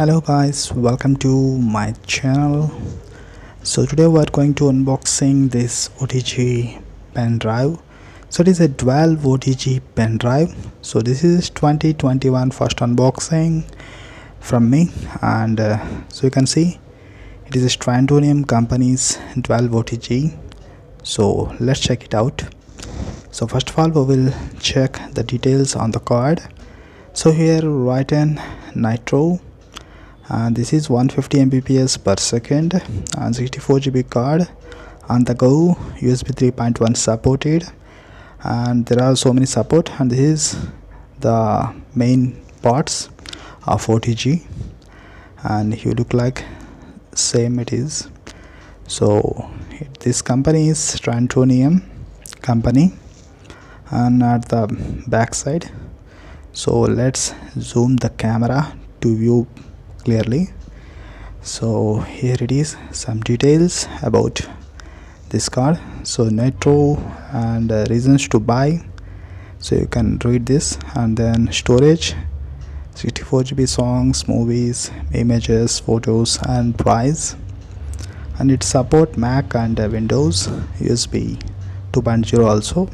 Hello guys, welcome to my channel. So today we are going to unboxing this OTG pen drive. So it is a 12 OTG pen drive. So this is 2021 first unboxing from me, and so you can see it is a Strandonium company's 12 OTG. So let's check it out. So first of all we will check the details on the card. So here written Nitro, and this is 150 Mbps per second and 64 GB card, on the go, USB 3.1 supported, and there are so many support, and this is the main parts of OTG, and if you look like same it is. So this company is Strandonium company, and at the back side, so let's zoom the camera to view clearly. So here it is, some details about this card. So Nitro and reasons to buy, so you can read this, and then storage 64 GB songs, movies, images, photos, and price, and it support Mac and Windows USB 2.0 also,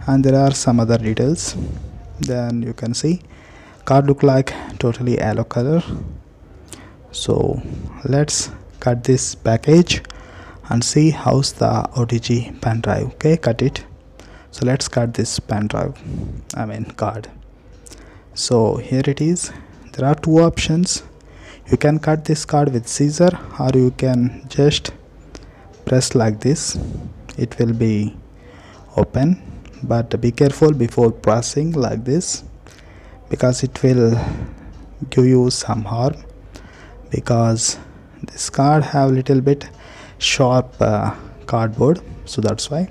and there are some other details. Then you can see card look like totally yellow color. So let's cut this package and see how's the OTG pen drive. Okay, cut it. So let's cut this pen drive, card. So here it is. There are two options. You can cut this card with scissor, or you can just press like this, it will be open, but be careful before pressing like this, because it will give you some harm, because this card have little bit sharp cardboard, so that's why.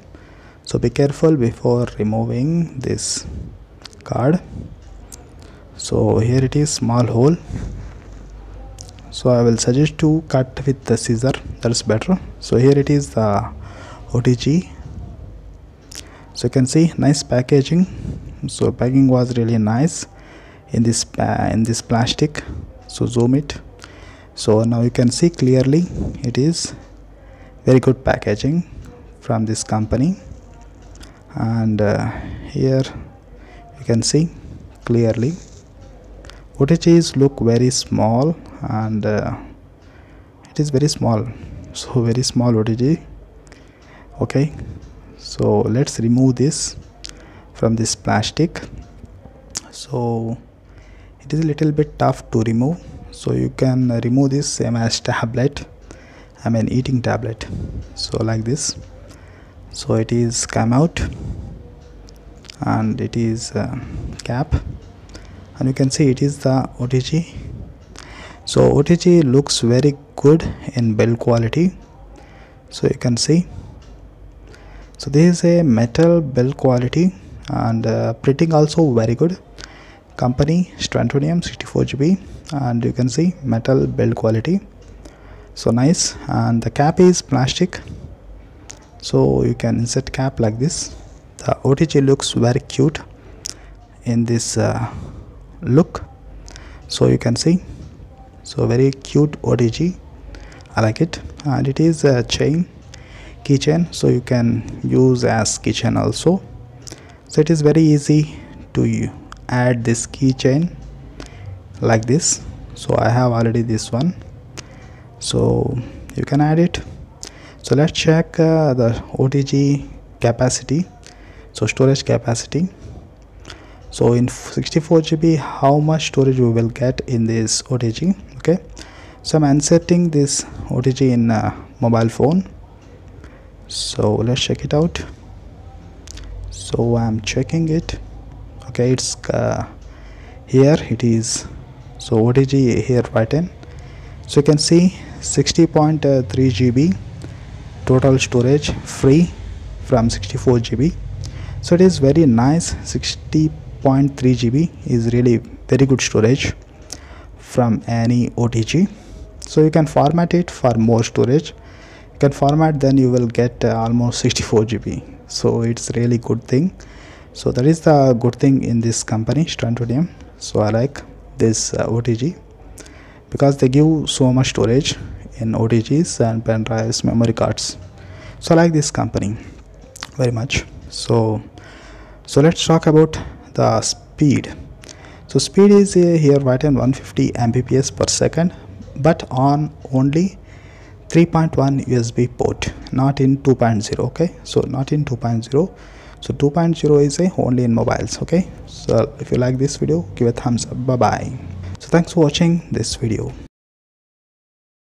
So be careful before removing this card. So here it is, small hole, so I will suggest to cut with the scissor, that's better. So here it is, the OTG. So you can see nice packaging. So packing was really nice in this plastic. So zoom it. So now you can see clearly it is very good packaging from this company, and here you can see clearly OTGs look very small, and it is very small, so very small OTG. Okay, so let's remove this from this plastic. So it is a little bit tough to remove, so you can remove this same as tablet, eating tablet, so like this. So it is come out, and it is cap, and you can see it is the OTG. So OTG looks very good in build quality, so you can see. So this is a metal build quality, and printing also very good. Company Strandonium 64 GB, and you can see metal build quality, so nice. And the cap is plastic, so you can insert cap like this. The OTG looks very cute in this look, so you can see, so very cute OTG, I like it. And it is a chain, keychain, so you can use as keychain also. So it is very easy to add this keychain like this. So I have already this one, so you can add it. So let's check the OTG capacity, so storage capacity. So in 64 GB, how much storage we will get in this OTG? Okay, so I'm inserting this OTG in mobile phone. So let's check it out. So I'm checking it. Okay, it's here it is. So OTG here written. So you can see 60.3 GB total storage free from 64 GB. So it is very nice. 60.3 GB is really very good storage from any OTG. So you can format it for more storage. You can format, then you will get almost 64 GB. So it's really good thing. So that is the good thing in this company Strandonium. So I like this OTG because they give so much storage in OTGs and pen drives, memory cards. So I like this company very much. So let's talk about the speed. So speed is here written 150 Mbps per second, but on only 3.1 USB port, not in 2.0. okay, so not in 2.0. So 2.0 is only in mobiles. Okay, so if you like this video, give a thumbs up. Bye bye. So thanks for watching this video.